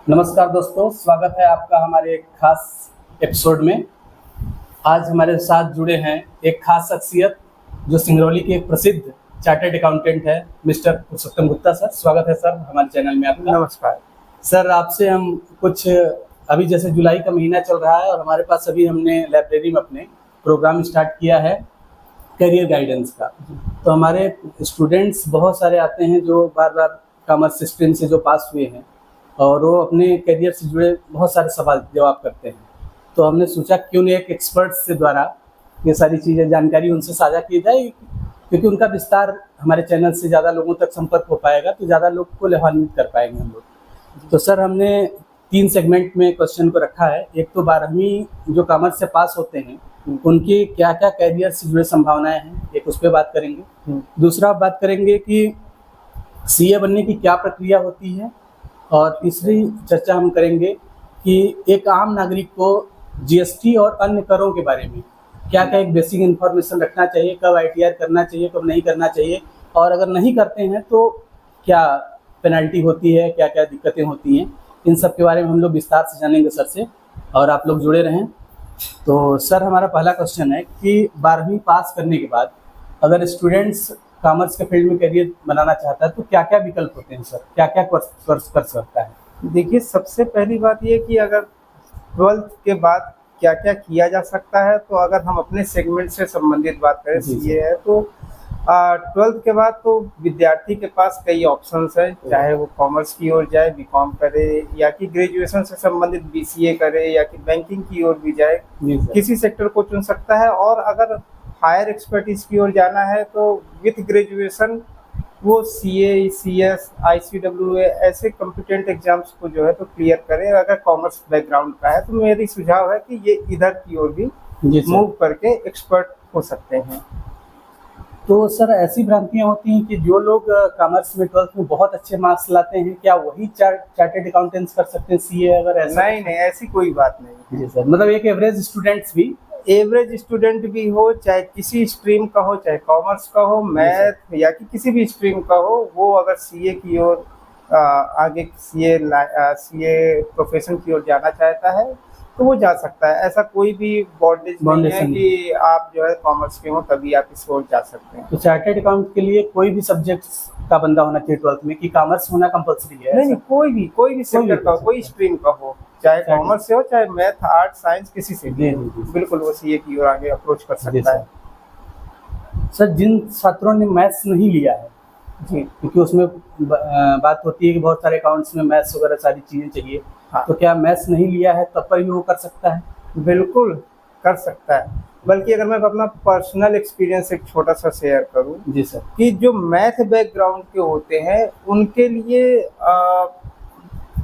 नमस्कार दोस्तों, स्वागत है आपका हमारे एक खास एपिसोड में। आज हमारे साथ जुड़े हैं एक खास शख्सियत जो सिंगरौली के एक प्रसिद्ध चार्टर्ड अकाउंटेंट है, मिस्टर पुरुषोत्तम गुप्ता। सर, स्वागत है सर हमारे चैनल में आपका। नमस्कार सर, आपसे हम कुछ अभी जैसे जुलाई का महीना चल रहा है और हमारे पास अभी हमने लाइब्रेरी में अपने प्रोग्राम स्टार्ट किया है करियर गाइडेंस का। तो हमारे स्टूडेंट्स बहुत सारे आते हैं जो बार बार कॉमर्स स्ट्रीम से जो पास हुए हैं और वो अपने करियर से जुड़े बहुत सारे सवाल जवाब करते हैं। तो हमने सोचा क्यों नहीं एक एक्सपर्ट्स से द्वारा ये सारी चीज़ें जानकारी उनसे साझा की जाए, क्योंकि उनका विस्तार हमारे चैनल से ज़्यादा लोगों तक संपर्क हो पाएगा तो ज़्यादा लोग को लाभान्वित कर पाएंगे हम लोग। तो सर, हमने 3 सेगमेंट में क्वेश्चन को रखा है। एक तो 12वीं जो कॉमर्स से पास होते हैं उनकी क्या क्या करियर से जुड़े संभावनाएं हैं, एक उस पर बात करेंगे। दूसरा बात करेंगे कि सीए बनने की क्या प्रक्रिया होती है, और तीसरी चर्चा हम करेंगे कि एक आम नागरिक को जीएसटी और अन्य करों के बारे में क्या क्या एक बेसिक इन्फॉर्मेशन रखना चाहिए, कब आईटीआर करना चाहिए, कब नहीं करना चाहिए, और अगर नहीं करते हैं तो क्या पेनल्टी होती है, क्या क्या दिक्कतें होती हैं, इन सब के बारे में हम लोग विस्तार से जानेंगे सर से। और आप लोग जुड़े रहें। तो सर, हमारा पहला क्वेश्चन है कि 12वीं पास करने के बाद अगर स्टूडेंट्स कॉमर्स के फील्ड में करियर बनाना चाहता है तो क्या क्या विकल्प होते हैं सर, क्या क्या कोर्स कर सकता है? देखिए, सबसे पहली बात ये कि अगर 12th के बाद क्या क्या किया जा सकता है, तो अगर हम अपने सेगमेंट से संबंधित बात करें सीए है तो 12th के बाद तो विद्यार्थी के पास कई ऑप्शंस हैं, चाहे वो कॉमर्स की ओर जाए, बीकॉम करे, या कि ग्रेजुएशन से संबंधित बीसीए करे, या कि बैंकिंग की ओर भी जाए, किसी सेक्टर को चुन सकता है। और अगर हायर एक्सपर्टीज की ओर जाना है तो विथ ग्रेजुएशन वो सीए, सीएस, आईसीडब्ल्यूए ऐसे कॉम्पिटेंट एग्जाम्स को जो है तो क्लियर करें। अगर कॉमर्स बैकग्राउंड का है तो मेरी सुझाव है कि ये इधर की ओर भी मूव करके एक्सपर्ट हो सकते हैं। तो सर, ऐसी भ्रांतियां होती हैं कि जो लोग कॉमर्स में 12th में बहुत अच्छे मार्क्स लाते हैं, क्या वही चार्टर्ड अकाउंटेंट्स कर सकते हैं सीए? अगर ऐसा नहीं, ऐसी कोई बात नहीं। जी सर, मतलब एक एवरेज स्टूडेंट भी हो, चाहे किसी स्ट्रीम का हो, चाहे कॉमर्स का हो, मैथ या कि किसी भी स्ट्रीम का हो, वो अगर सीए की ओर आगे सीए प्रोफेशन की ओर जाना चाहता है तो वो जा सकता है। ऐसा कोई भी बॉन्डेज नहीं है कि आप जो है कॉमर्स के हो तभी आप इस ओर जा सकते हैं। तो चार्टर्ड अकाउंट के लिए कोई भी सब्जेक्ट का बंदा होना चाहिए 12th में, कि कॉमर्स होना कंपलसरी है? नहीं, कोई भी सेक्टर का, कोई स्ट्रीम का हो, चाहे कॉमर्स से हो, चाहे मैथ, आर्ट, साइंस, किसी से भी बिल्कुल वो सीए की ओर आगे अप्रोच कर सकता है। सर, जिन छात्रों ने मैथ्स नहीं लिया है जी, क्योंकि उसमें बात होती है कि बहुत सारे अकाउंट्स में मैथ्स वगैरह सारी चीज़ें चाहिए, हाँ, तो क्या मैथ्स नहीं लिया है तब पर भी वो कर सकता है? बिल्कुल कर सकता है। बल्कि अगर मैं अपना पर्सनल एक्सपीरियंस एक छोटा सा शेयर करूं, जी सर, कि जो मैथ बैकग्राउंड के होते हैं उनके लिए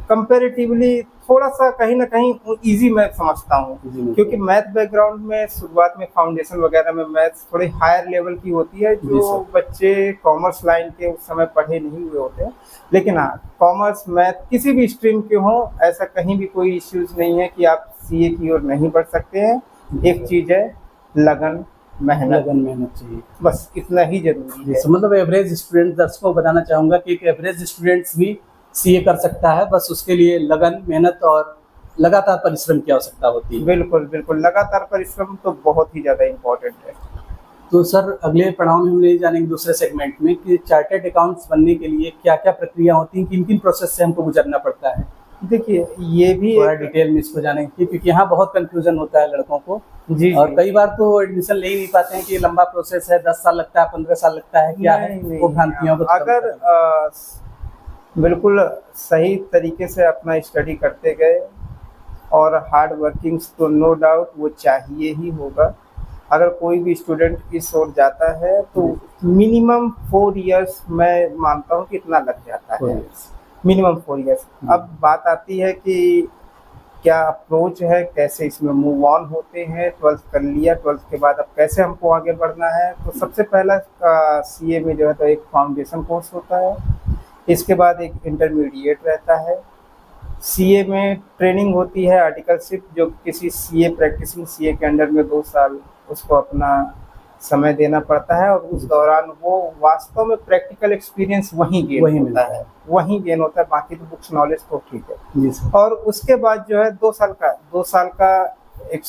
कंपैरेटिवली थोड़ा सा कहीं ना कहीं इजी मैं समझता हूँ, क्योंकि मैथ बैकग्राउंड में शुरुआत में फाउंडेशन वगैरह में मैथ्स थोड़ी हायर लेवल की होती है, जो बच्चे कॉमर्स लाइन के उस समय पढ़े नहीं हुए होते हैं। लेकिन हाँ, कॉमर्स मैथ किसी भी स्ट्रीम के हों, ऐसा कहीं भी कोई इश्यूज नहीं है कि आप सीए की ओर नहीं बढ़ सकते हैं। एक चीज़ है लगन मेहनत चाहिए, बस इतना ही जरूरी है। मतलब एवरेज स्टूडेंट, दर्शकों को बताना चाहूँगा कि एक एवरेज स्टूडेंट्स भी सीए कर सकता है, बस उसके लिए लगन, मेहनत और लगातार परिश्रम की आवश्यकता होती है। बिल्कुल, लगातार परिश्रम तो बहुत ही ज़्यादा इम्पोर्टेंट है। तो सर, अगले पड़ाव में हम ये जानेंगे दूसरे सेगमेंट में कि चार्टर्ड अकाउंट्स बनने के लिए क्या क्या प्रक्रिया होती है, किन किन प्रोसेस से हमको गुजरना पड़ता है। देखिए, ये भी थोड़ा डिटेल में इसको जानेंगे, क्योंकि यहाँ बहुत कंफ्यूजन होता है लड़कों को। जी, और कई बार तो एडमिशन ले ही नहीं पाते हैं कि लंबा प्रोसेस है, 10 साल लगता है, 15 साल लगता है, क्या है वो भ्रांतियों को। अगर बिल्कुल सही तरीके से अपना स्टडी करते गए और हार्ड वर्किंग तो नो डाउट वो चाहिए ही होगा। अगर कोई भी स्टूडेंट इस ओर जाता है तो मिनिमम 4 इयर्स मैं मानता हूँ कि इतना लग जाता है, मिनिमम 4 इयर्स। अब बात आती है कि क्या अप्रोच है, कैसे इसमें मूव ऑन होते हैं। 12th कर लिया, 12th के बाद अब कैसे हमको आगे बढ़ना है, तो सबसे पहला सीए में जो है तो एक फाउंडेशन कोर्स होता है, इसके बाद एक इंटरमीडिएट रहता है। सीए में ट्रेनिंग होती है आर्टिकलशिप, जो किसी सीए प्रैक्टिसिंग सीए के अंडर में 2 साल उसको अपना समय देना पड़ता है और उस दौरान वो वास्तव में प्रैक्टिकल एक्सपीरियंस वहीं गेन होता मिलता है, वहीं गेन होता है। बाकी तो बुक्स नॉलेज तो ठीक है। जी सर। और उसके बाद जो है 2 साल का एक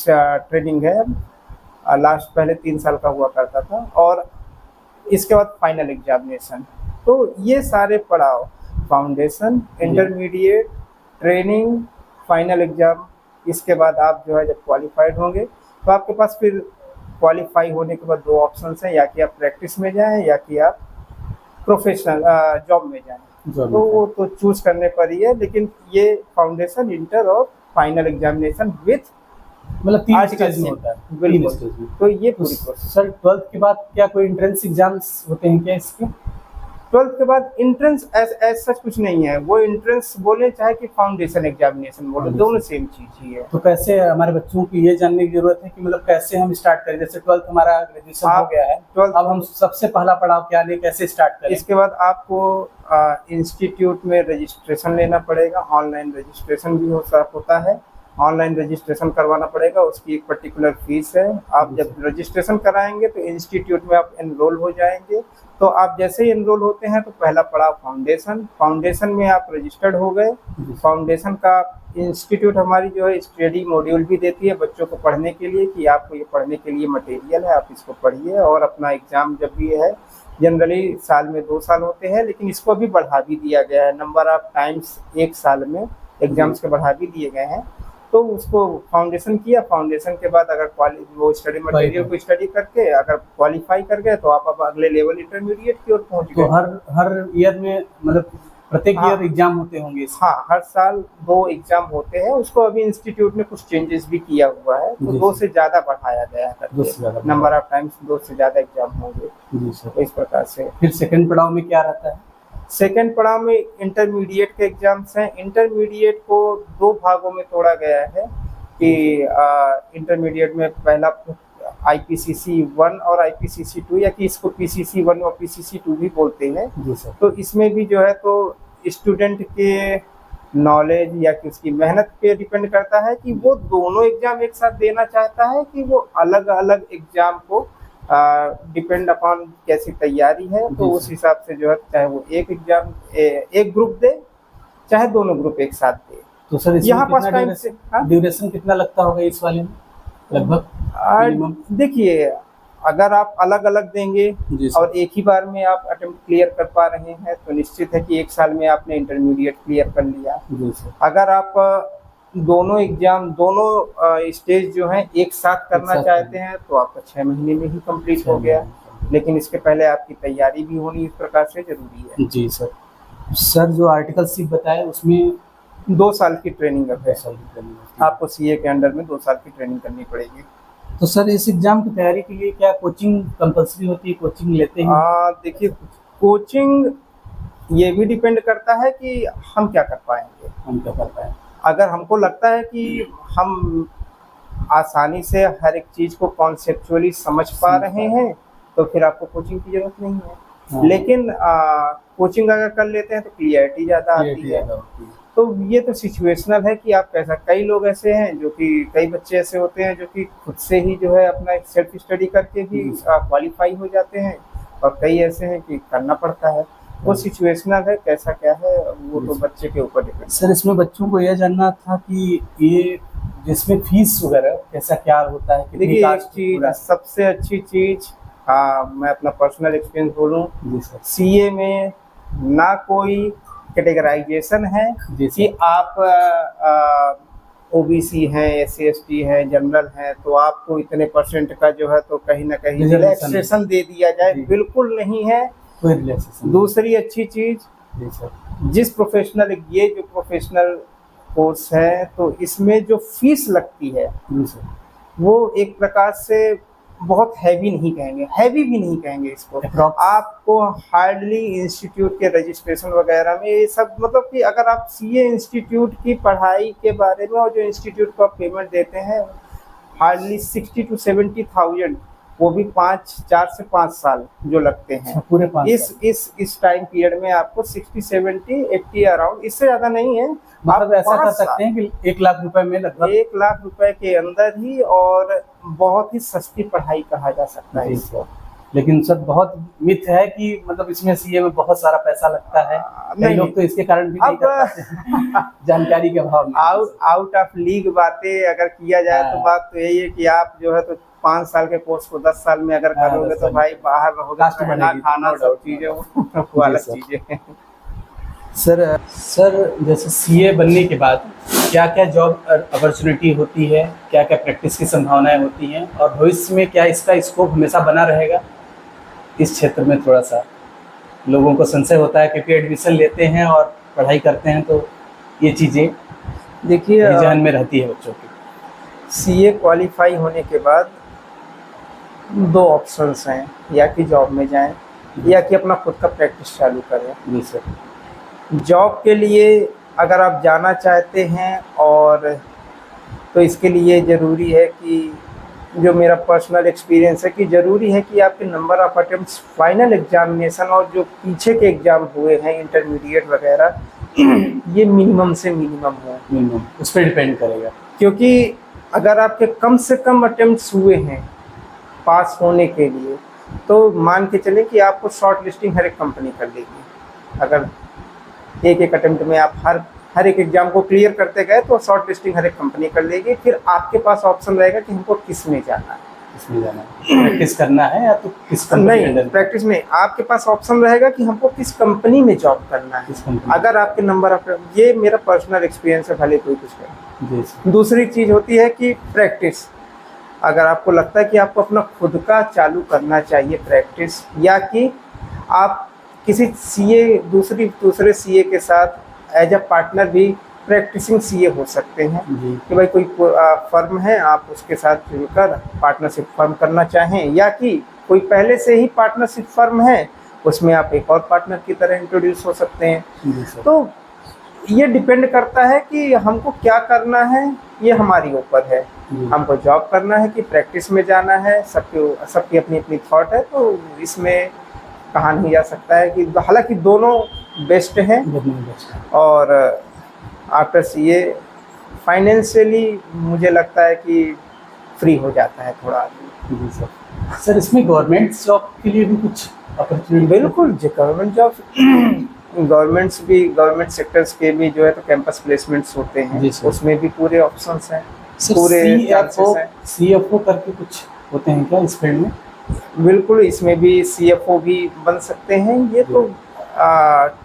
ट्रेनिंग है। लास्ट पहले 3 साल का हुआ करता था और इसके बाद फाइनल एग्जामिनेशन। तो ये सारे पड़ाव, foundation, intermediate, training, final exam, इसके बाद आप जो है जब क्वालिफाइड होंगे तो आपके पास फिर क्वालिफाई होने के बाद 2 ऑप्शंस हैं, या कि आप प्रैक्टिस में जाएं या कि आप प्रोफेशनल जॉब में जाएं। तो वो तो चूज करने पर ही है, लेकिन ये फाउंडेशन, इंटर और फाइनल एग्जामिनेशन विथ मतलब 3 स्टेज में होता है। 3 बिल्कुल। स्टेज में। तो ये पूरी प्रोसेस। सर 12th के बाद क्या कोई एंट्रेंस एग्जाम्स होते हैं क्या इसके? 12th के बाद एंट्रेंस एज सच कुछ नहीं है। वो एंट्रेंस बोले चाहे कि फाउंडेशन एग्जामिनेशन बोले, दोनों सेम चीज ही है। तो कैसे हमारे बच्चों को ये जानने की जरूरत है कि मतलब कैसे हम स्टार्ट करें? जैसे 12th हमारा ग्रेजुएशन हो गया है, 12th अब हम सबसे पहला पड़ाव क्या लें, कैसे स्टार्ट करें? इसके बाद आपको इंस्टीट्यूट में रजिस्ट्रेशन लेना पड़ेगा। ऑनलाइन रजिस्ट्रेशन भी होता है, ऑनलाइन रजिस्ट्रेशन करवाना पड़ेगा। उसकी एक पर्टिकुलर फीस है। आप जब रजिस्ट्रेशन कराएंगे तो इंस्टीट्यूट में आप एनरोल हो जाएंगे। तो आप जैसे ही एनरोल होते हैं तो पहला पड़ाव फाउंडेशन में आप रजिस्टर्ड हो गए। फाउंडेशन का इंस्टीट्यूट हमारी जो है स्टडी मॉड्यूल भी देती है बच्चों को पढ़ने के लिए, कि आपको ये पढ़ने के लिए मटेरियल है, आप इसको पढ़िए। और अपना एग्ज़ाम जब भी है, जनरली साल में 2 साल होते हैं, लेकिन इसको भी बढ़ा भी दिया गया है। नंबर ऑफ टाइम्स एक साल में एग्जाम्स के बढ़ा भी दिए गए हैं। तो उसको फाउंडेशन किया, फाउंडेशन के बाद अगर वो स्टडी मटेरियल को स्टडी करके अगर क्वालिफाई कर गए तो आप अब अगले लेवल इंटरमीडिएट की ओर पहुंच गए। तो हर ईयर में मतलब प्रत्येक ईयर एग्जाम होते होंगे? हाँ, हर साल 2 एग्जाम होते हैं। उसको अभी इंस्टीट्यूट में कुछ चेंजेस भी किया हुआ है, तो 2 से ज्यादा बढ़ाया गया है। नंबर ऑफ टाइम्स 2 से ज्यादा एग्जाम होंगे। तो इस प्रकार से फिर सेकंड पड़ाव में क्या रहता है? सेकेंड पड़ाव में इंटरमीडिएट के एग्जाम्स हैं। इंटरमीडिएट को 2 भागों में तोड़ा गया है कि इंटरमीडिएट में पहला IPCC 1 और IPCC 2, या कि इसको PCC 1 और PCC 2 भी बोलते हैं। तो इसमें भी जो है तो स्टूडेंट के नॉलेज या कि उसकी मेहनत पे डिपेंड करता है कि वो दोनों एग्जाम एक साथ देना चाहता है कि वो अलग अलग एग्जाम को डिपेंड अपॉन कैसी तैयारी है। तो उस हिसाब से जो है चाहे वो एक एग्जाम एक ग्रुप दे, चाहे दोनों ग्रुप एक साथ दे। तो सर यहाँ पास टाइम से ड्यूरेशन कितना लगता होगा इस वाले में लगभग? देखिए, अगर आप अलग अलग देंगे और एक ही बार में आप अटेम्प्ट क्लियर कर पा रहे हैं तो निश्चित है कि 1 साल में आपने इंटरमीडिएट क्लियर कर लिया। अगर आप दोनों एग्जाम, दोनों स्टेज जो हैं एक साथ करना चाहते हैं तो आपका 6 महीने में ही कंप्लीट हो गया। लेकिन इसके पहले आपकी तैयारी भी होनी इस प्रकार से जरूरी है। जी सर। सर जो आर्टिकल सी बताया उसमें 2 साल की ट्रेनिंग है। आपको CA के अंडर में 2 साल की ट्रेनिंग करनी पड़ेगी। तो सर इस एग्जाम की तैयारी के लिए क्या कोचिंग कंपलसरी होती है? कोचिंग लेते हैं? देखिए, कोचिंग ये भी डिपेंड करता है कि हम क्या कर पाएंगे। अगर हमको लगता है कि हम आसानी से हर एक चीज को कॉन्सेप्चुअली समझ पा रहे हैं तो फिर आपको कोचिंग की जरूरत नहीं है। लेकिन कोचिंग अगर कर लेते हैं तो क्लियरिटी ज्यादा आती है। तो ये तो सिचुएशनल है कि आप कैसा। कई लोग ऐसे हैं जो कि कई बच्चे ऐसे होते हैं जो कि खुद से ही जो है अपना सेल्फ स्टडी करके भी क्वालिफाई हो जाते हैं, और कई ऐसे हैं कि करना पड़ता है। वो सिचुएशनल है, कैसा क्या है वो तो बच्चे के ऊपर डिपेंड। सर इसमें बच्चों को यह जानना था कि ये जिसमें फीस वगैरह कैसा क्या होता है? देखिए, एक चीज, सबसे अच्छी चीज, मैं अपना पर्सनल एक्सपीरियंस बोलूँ, CA में ना कोई कैटेगराइजेशन है कि आप OBC हैं, SC ST हैं, जनरल हैं तो आपको इतने % का जो है तो कहीं ना कहीं रिलैक्सेशन दे दिया जाए। बिल्कुल नहीं है। दूसरी अच्छी चीज, जिस प्रोफेशनल, ये जो प्रोफेशनल कोर्स है तो इसमें जो फीस लगती है वो एक प्रकार से बहुत हैवी भी नहीं कहेंगे इसको। आपको हार्डली इंस्टीट्यूट के रजिस्ट्रेशन वगैरह में ये सब, मतलब कि अगर आप CA इंस्टीट्यूट की पढ़ाई के बारे में और जो इंस्टीट्यूट को आप पेमेंट देते हैं, हार्डली 60 to 70,000 वो भी 4 से 5 साल जो लगते हैं। पूरे 5 इस टाइम पीरियड में आपको 60, 70, 80 अराउंड, इससे ज्यादा नहीं है। मतलब आप ऐसा कर 5 सकते हैं कि 1 लाख रुपए में लगभग 1 लाख रुपए के अंदर ही, और बहुत ही सस्ती पढ़ाई कहा जा सकता है इसको। लेकिन सर बहुत मिथ है कि मतलब इसमें सीए में बहुत सारा पैसा लगता है, कई लोग तो इसके कारण भी नहीं कर पाते हैं जानकारी के अभाव में। आउट ऑफ लीग बातें अगर किया जाए तो बात तो यही है कि आप जो है तो 5 साल के कोर्स को 10 साल में अगर करोगे तो भाई बाहर रहोगे, खाना सब चीजें वो अलग चीजें हैं। सर जैसे सीए बनने के बाद क्या क्या जॉब अपॉर्चुनिटी होती है, क्या क्या प्रैक्टिस की संभावनाएं होती हैं, और भविष्य में क्या इसका स्कोप हमेशा बना रहेगा? इस क्षेत्र में थोड़ा सा लोगों को संशय होता है क्योंकि एडमिशन लेते हैं और पढ़ाई करते हैं, तो ये चीज़ें देखिए ध्यान में रहती है बच्चों की। सीए क्वालिफाई होने के बाद 2 ऑप्शंस हैं, या कि जॉब में जाएं या कि अपना खुद का प्रैक्टिस चालू करें। जी सर। जॉब के लिए अगर आप जाना चाहते हैं और तो इसके लिए ज़रूरी है कि जो मेरा पर्सनल एक्सपीरियंस है कि ज़रूरी है कि आपके number of attempts final examination और जो पीछे के एग्ज़ाम हुए हैं इंटरमीडिएट वगैरह ये मिनिमम से मिनिमम हो। मिनिमम उस पर डिपेंड करेगा, क्योंकि अगर आपके कम से कम अटेम्प्ट्स हुए हैं पास होने के लिए तो मान के चलें कि आपको शॉर्ट लिस्टिंग हर एक कंपनी कर देगी। अगर एक अटेम्प्ट में आप हर एक एग्जाम को क्लियर करते गए तो शॉर्ट लिस्टिंग हर एक कंपनी कर लेगी। फिर आपके पास ऑप्शन रहेगा कि हमको किस में जाना है, प्रैक्टिस करना है या तो किस कंपनी में। नहीं, प्रैक्टिस में आपके पास ऑप्शन रहेगा कि हमको किस कंपनी में जॉब करना है। अगर आपके नंबर ऑफ, ये मेरा पर्सनल एक्सपीरियंस है, भले कोई कुछ करे। दूसरी चीज़ होती है कि प्रैक्टिस, अगर आपको लगता है कि आपको अपना खुद का चालू करना चाहिए प्रैक्टिस, या कि आप किसी सीए दूसरे सीए के साथ एज अ पार्टनर भी प्रैक्टिसिंग सीए हो सकते हैं कि भाई कोई फर्म है आप उसके साथ जुड़कर पार्टनरशिप फर्म करना चाहें, या कि कोई पहले से ही पार्टनरशिप फर्म है उसमें आप एक और पार्टनर की तरह इंट्रोड्यूस हो सकते हैं। तो ये डिपेंड करता है कि हमको क्या करना है, ये हमारी ऊपर है। हमको जॉब करना है कि प्रैक्टिस में जाना है, सबकी अपनी अपनी थॉट है। तो इसमें कहा नहीं जा सकता है कि, हालांकि दोनों बेस्ट हैं। और आफ्टर सीए फाइनेंशियली मुझे लगता है कि फ्री हो जाता है थोड़ा आदमी। सर इसमें गवर्नमेंट जॉब के लिए भी कुछ अपॉर्चुनिटी? बिल्कुल, जो गवर्नमेंट जॉब गवर्नमेंट सेक्टर्स के भी जो है तो कैंपस प्लेसमेंट्स होते हैं, उसमें भी पूरे ऑप्शंस हैं, पूरे CFO करके कुछ होते हैं क्या इस फील्ड में? बिल्कुल, इसमें भी CFO भी बन सकते हैं। ये तो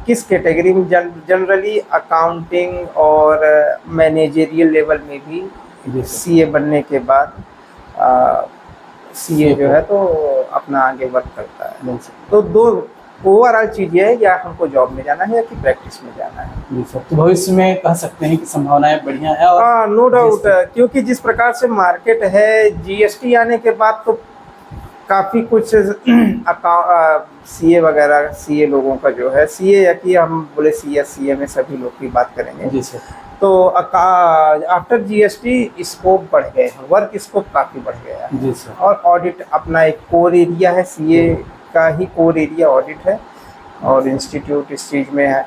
किस कैटेगरी में, जनरली अकाउंटिंग और मैनेजरियल लेवल में भी सीए बनने के बाद सीए जो है तो अपना आगे वर्क करता है। तो 2 ओवरऑल चीज़ ये है, या हमको जॉब में जाना है या कि प्रैक्टिस में जाना है। जी सर। तो भविष्य में कह सकते हैं कि संभावनाएं बढ़िया है। और नो डाउट, क्योंकि जिस प्रकार से मार्केट है, GST आने के बाद तो काफ़ी कुछ सीए वगैरह, सीए लोगों का जो है, सीए या कि हम बोले सीए में सभी लोग की बात करेंगे जी सर, तो आफ्टर GST स्कोप बढ़ गए हैं, वर्क स्कोप काफ़ी बढ़ गया है। जी सर। और ऑडिट अपना एक कोर एरिया है, सीए का ही कोर एरिया ऑडिट है, और इंस्टीट्यूट इस चीज़ में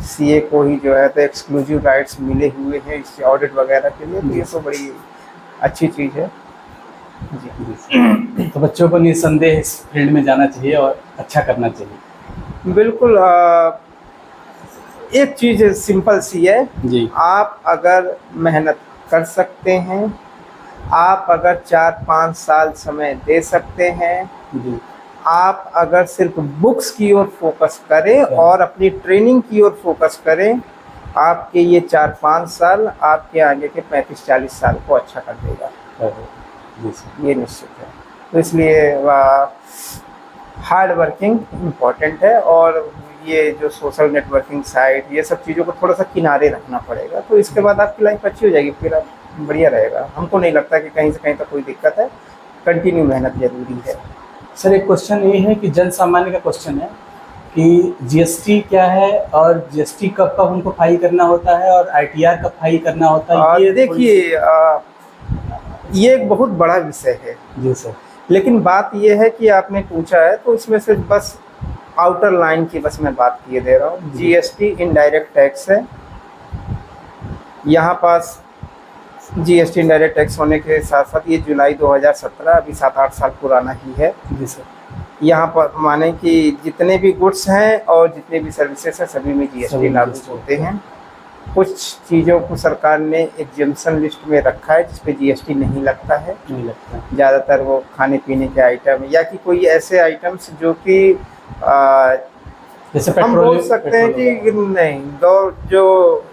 सीए को ही जो है तो एक्सक्लूसिव राइट्स मिले हुए हैं इस ऑडिट वगैरह के लिए। तो ये तो बड़ी अच्छी चीज़ है जी। तो बच्चों को निसंदेह इस फील्ड में जाना चाहिए और अच्छा करना चाहिए। बिल्कुल। एक चीज़ सिंपल सी है जी, आप अगर मेहनत कर सकते हैं, आप अगर 4-5 साल समय दे सकते हैं जी, आप अगर सिर्फ बुक्स की ओर फोकस करें और अपनी ट्रेनिंग की ओर फोकस करें, आपके ये 4-5 साल आपके आगे के 35-40 साल को अच्छा कर देगा, ये निश्चित है। तो इसलिए हार्ड वर्किंग इम्पॉर्टेंट है, और ये जो सोशल नेटवर्किंग साइट, ये सब चीज़ों को थोड़ा सा किनारे रखना पड़ेगा। तो इसके बाद आपकी लाइफ अच्छी हो जाएगी, फिर आप बढ़िया रहेगा। हमको नहीं लगता कि कहीं से कहीं तक कोई दिक्कत है, कंटिन्यू मेहनत जरूरी है। सर एक क्वेश्चन ये है कि जन सामान्य का क्वेश्चन है कि GST क्या है, और GST कब कब उनको फाइल करना होता है, और ITR कब फाइल करना होता है? देखिए ये एक बहुत बड़ा विषय है जी सर। लेकिन बात ये है कि आपने पूछा है तो इसमें से बस आउटर लाइन की बस मैं बात किए दे रहा हूँ। जीएसटी इनडायरेक्ट टैक्स है। यहाँ पास जीएसटी इनडायरेक्ट टैक्स होने के साथ साथ ये जुलाई 2017 अभी 7-8 साल पुराना ही है। जी सर। यहाँ पर माने कि जितने भी गुड्स हैं और जितने भी सर्विसेज हैं सभी में जीएसटी लागू होते हैं। कुछ चीज़ों को सरकार ने एग्जेम्पशन लिस्ट में रखा है जिस पे जीएसटी नहीं लगता है। नहीं लगता। ज़्यादातर वो खाने पीने के आइटम या कि कोई ऐसे आइटम्स जो कि जैसे हम बोल सकते हैं कि नहीं जो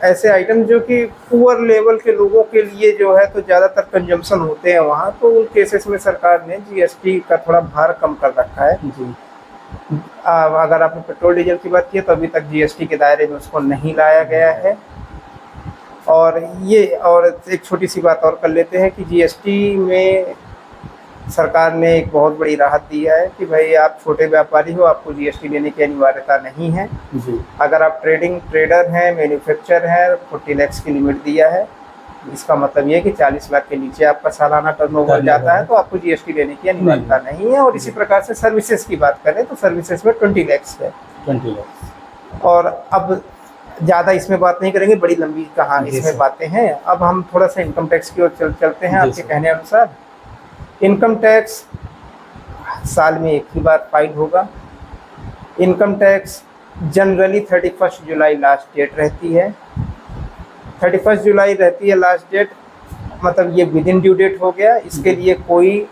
ऐसे आइटम जो कि पुअर लेवल के लोगों के लिए जो है तो ज़्यादातर कंजम्पशन होते हैं वहाँ, तो उन केसेस में सरकार ने जीएसटी का थोड़ा भार कम कर रखा है। जी। अगर आपने पेट्रोल डीजल की बात की तो अभी तक जीएसटी के दायरे में उसको नहीं लाया गया है। और एक छोटी सी बात और कर लेते हैं कि जीएसटी में सरकार ने एक बहुत बड़ी राहत दिया है कि भाई आप छोटे व्यापारी हो, आपको जीएसटी देने की अनिवार्यता नहीं है। जी। अगर आप ट्रेडर हैं, मैन्युफैक्चरर हैं, 40 लाख की लिमिट दिया है। इसका मतलब ये कि 40 लाख के नीचे आपका सालाना टर्नओवर जाता है तो आपको जीएसटी देने की अनिवार्यता नहीं है। और इसी प्रकार से सर्विसेज की बात करें तो सर्विसेज में 20 लाख है। 20 लाख। और अब ज़्यादा इसमें बात नहीं करेंगे, बड़ी लंबी कहानी इसमें बातें हैं। अब हम थोड़ा सा इनकम टैक्स की ओर चलते हैं। आपके कहने अनुसार इनकम टैक्स साल में एक ही बार फाइल होगा। इनकम टैक्स जनरली 31 जुलाई लास्ट डेट रहती है। 31 जुलाई रहती है लास्ट डेट, मतलब ये विद इन ड्यू डेट हो गया। इसके लिए कोई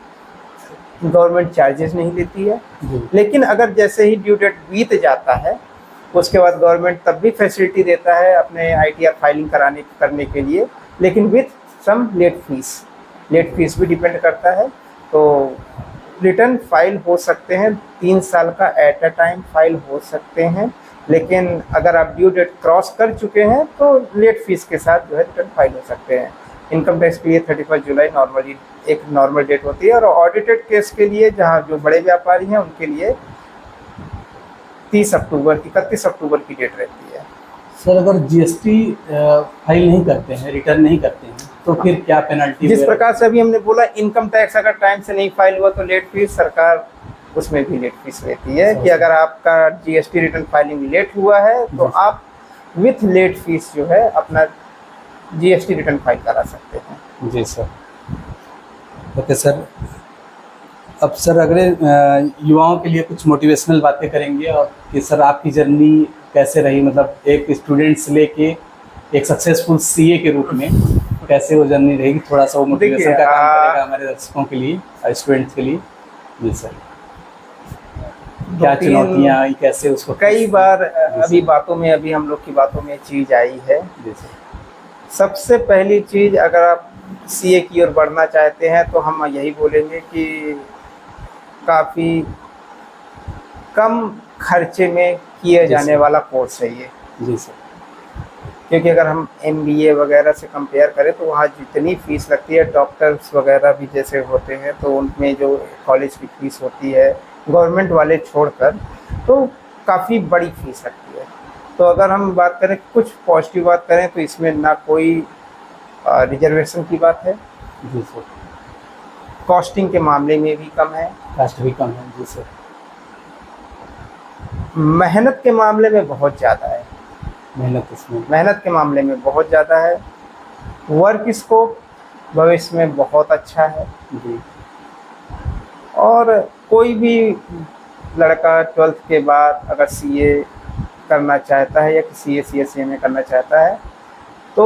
गवर्नमेंट चार्जेस नहीं लेती है। लेकिन अगर जैसे ही ड्यू डेट बीत जाता है उसके बाद गवर्नमेंट तब भी फैसिलिटी देता है अपने आईटीआर फाइलिंग करने के लिए, लेकिन विथ सम लेट फीस भी डिपेंड करता है। तो रिटर्न फाइल हो सकते हैं 3 साल का एट अ टाइम फाइल हो सकते हैं, लेकिन अगर आप ड्यू डेट क्रॉस कर चुके हैं तो लेट फीस के साथ जो है रिटर्न फाइल हो सकते हैं। इनकम टैक्स के लिए 31 जुलाई नॉर्मली एक नॉर्मल डेट होती है। और ऑडिटेड केस के लिए जहाँ जो बड़े व्यापारी हैं उनके लिए 31 अक्टूबर की डेट रहती है। सर अगर जीएसटी फाइल नहीं करते हैं, रिटर्न नहीं करते हैं तो फिर क्या पेनल्टी? जिस प्रकार से अभी हमने बोला इनकम टैक्स अगर टाइम से नहीं फाइल हुआ तो लेट फीस सरकार उसमें भी लेट फीस लेती है कि अगर आपका जीएसटी रिटर्न फाइलिंग लेट हुआ है तो आप विथ लेट फीस जो है अपना जीएसटी रिटर्न फाइल करा सकते हैं। जी सर। Okay sir. अब सर अगले युवाओं के लिए कुछ मोटिवेशनल बातें करेंगे और कि सर आपकी जर्नी कैसे रही, मतलब एक स्टूडेंट से लेके एक सक्सेसफुल सीए के रूप में कैसे वो जर्नी रहेगी, थोड़ा सा वो मोटिवेशन का काम करेगा हमारे दर्शकों के लिए, स्टूडेंट्स के लिए। जी सर। क्या चुनौतियाँ आई, कैसे उसको? कई बार अभी हम लोग की बातों में चीज़ आई है। जी सर। सबसे पहली चीज़, अगर आप सीए की ओर बढ़ना चाहते हैं तो हम यही बोलेंगे कि काफ़ी कम खर्चे में किए जाने वाला कोर्स है ये। जी सर। क्योंकि अगर हम एमबीए वगैरह से कंपेयर करें तो वहाँ जितनी फ़ीस लगती है, डॉक्टर्स वगैरह भी जैसे होते हैं तो उनमें जो कॉलेज की फ़ीस होती है गवर्नमेंट वाले छोड़कर तो काफ़ी बड़ी फ़ीस लगती है। तो अगर हम बात करें कुछ पॉजिटिव बात करें तो इसमें ना कोई रिजर्वेशन की बात है। जी सर। कॉस्टिंग के मामले में भी कम है। कॉस्ट भी कम है। जी सर। मेहनत के मामले में बहुत ज़्यादा है। मेहनत के मामले में बहुत ज़्यादा है। वर्क स्कोप भविष्य में बहुत अच्छा है। जी। और कोई भी लड़का 12th के बाद अगर सीए करना चाहता है या सीए में करना चाहता है तो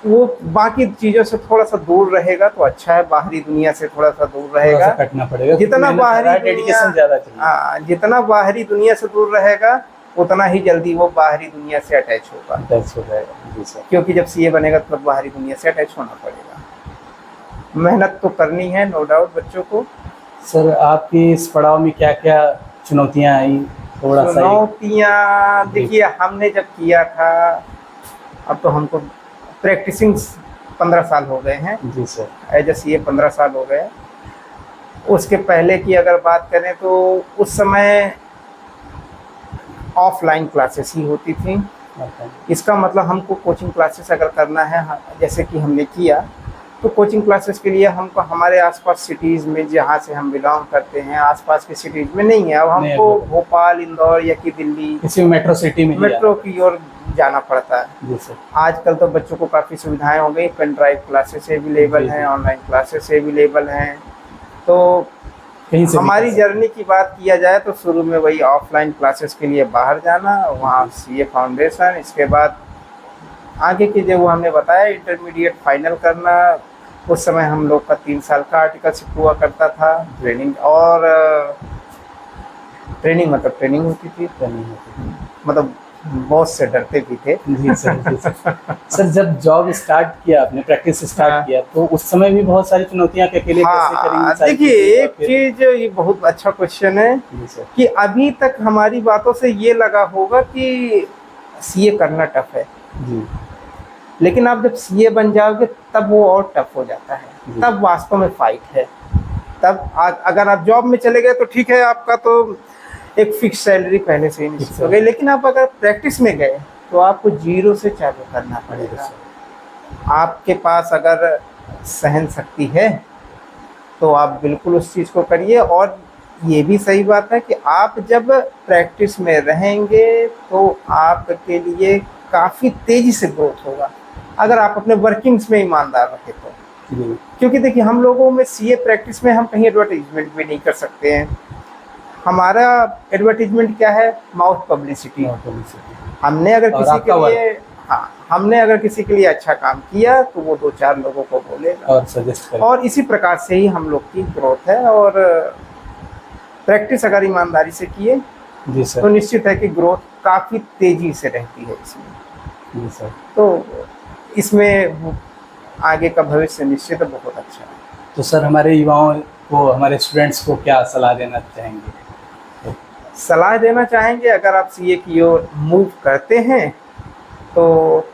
वो बाकी चीज़ों से थोड़ा सा दूर रहेगा तो अच्छा है। बाहरी दुनिया से थोड़ा सा दूर रहेगा, कटना पड़ेगा। जितना बाहरी डेडिकेशन ज़्यादा चाहिए। जितना बाहरी दुनिया से दूर रहेगा उतना ही जल्दी वो बाहरी दुनिया से अटैच होगा। अटैच हो जाएगा। जी सर। क्योंकि जब सीए बनेगा तो बाहरी दुनिया से अटैच होना पड़ेगा। मेहनत तो करनी है नो डाउट बच्चों को। सर आपकी इस पड़ाव में क्या क्या चुनौतियाँ आई, थोड़ा सा? चुनौतियाँ देखिए, हमने जब किया था, अब तो हमको प्रैक्टिसिंग 15 साल हो गए हैं। जी सर। एज ए सीए 15 साल हो गए। उसके पहले की अगर बात करें तो उस समय ऑफलाइन क्लासेस ही होती थी। इसका मतलब हमको कोचिंग क्लासेस अगर करना है, जैसे कि हमने किया, तो कोचिंग क्लासेस के लिए हमको हमारे आसपास सिटीज़ में, जहाँ से हम बिलोंग करते हैं, आसपास की सिटीज़ में नहीं है। अब नहीं हमको available। भोपाल, इंदौर या कि दिल्ली, किसी मेट्रो सिटी में ही मेट्रो की ओर जाना पड़ता है। जी सर। आजकल तो बच्चों को काफ़ी सुविधाएं हो गई, पेन ड्राइव क्लासेस अवेलेबल जी, हैं, जी। ऑनलाइन क्लासेस अवेलेबल हैं। तो कहीं से भी हमारी कर सकते जर्नी की बात किया जाए तो शुरू में वही ऑफलाइन क्लासेस के लिए बाहर जाना, वहाँ सीए फाउंडेशन, इसके बाद आगे के जो वो हमने बताया इंटरमीडिएट फाइनल करना। उस समय हम लोग का 3 साल का आर्टिकलशिप हुआ करता था, ट्रेनिंग और ट्रेनिंग मतलब ट्रेनिंग होती थी, हैं। मतलब बॉस से डरते भी थे। जी सर, जी सर। सर जब जॉब स्टार्ट किया आपने, प्रैक्टिस हाँ। स्टार्ट किया, तो उस समय भी बहुत सारी चुनौतियां कि अकेले कैसे करेंगे हाँ, सारी देखिए चीजें, और एक फिर चीज, ये बहुत अच्छा क्वेश्चन है जी सर। कि अभी तक हमारी बातों से ये लगा होगा कि सीए करना टफ है, जी लेकिन आप जब सीए बन जाओगे तब वो और टफ हो जाता है, जी। तब वास्तव में फाइट है। तब अगर आप जॉब में चले गए तो ठीक है, आपका तो एक फिक्स सैलरी पहले से ही निश्चित हो गई, लेकिन आप अगर प्रैक्टिस में गए तो आपको जीरो से चालू करना पड़ेगा। आपके पास अगर सहन शक्ति है तो आप बिल्कुल उस चीज़ को करिए। और ये भी सही बात है कि आप जब प्रैक्टिस में रहेंगे तो आपके लिए काफ़ी तेज़ी से ग्रोथ होगा, अगर आप अपने वर्किंग्स में ईमानदार रहे तो। जी क्योंकि देखिए हम लोगों में सीए प्रैक्टिस में हम कहीं एडवर्टीजमेंट भी नहीं कर सकते हैं। हमारा एडवर्टीजमेंट क्या है? Mouth publicity. हमने अगर और किसी आपका के लिए, हाँ, हमने अगर किसी के लिए अच्छा काम किया तो वो 2-4 लोगों को बोलेगा, और सजेस्ट करें। और इसी प्रकार से ही हम लोग की ग्रोथ है। और प्रैक्टिस अगर ईमानदारी से किए जी तो सर, निश्चित है कि ग्रोथ काफ़ी तेज़ी से रहती है इसमें। जी सर। तो इसमें आगे का भविष्य निश्चित बहुत अच्छा है। तो सर हमारे युवाओं को, हमारे स्टूडेंट्स को क्या सलाह देना चाहेंगे? सलाह देना चाहेंगे, अगर आप सीए की ओर मूव करते हैं तो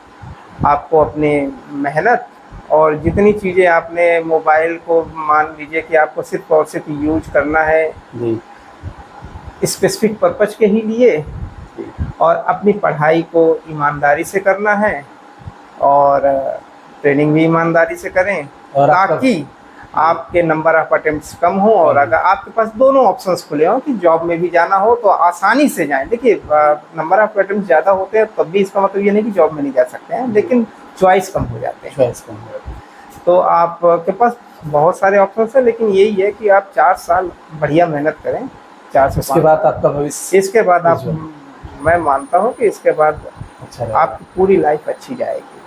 आपको अपनी मेहनत और जितनी चीज़ें आपने मोबाइल को, मान लीजिए कि आपको सिर्फ और सिर्फ यूज करना है जी स्पेसिफिक पर्पज के ही लिए, जी। और अपनी पढ़ाई को ईमानदारी से करना है, और ट्रेनिंग भी ईमानदारी से करें, और ताकि आपके नंबर ऑफ अटेम्प्ट्स कम हो, और अगर आपके पास दोनों ऑप्शंस खुले हों कि जॉब में भी जाना हो तो आसानी से जाएं। देखिए नंबर ऑफ अटेम्प्ट्स ज़्यादा होते हैं तब भी इसका मतलब ये नहीं कि जॉब में नहीं जा सकते हैं, लेकिन चॉइस कम हो जाते हैं। चॉइस कम हो। तो आपके पास बहुत सारे ऑप्शंस हैं, लेकिन यही है कि आप 4 साल बढ़िया मेहनत करें, 4 से 5 उसके बाद आपका भविष्य, इसके बाद आप, मैं मानता हूँ कि इसके बाद अच्छा रहेगा। आपकी पूरी लाइफ अच्छी जाएगी।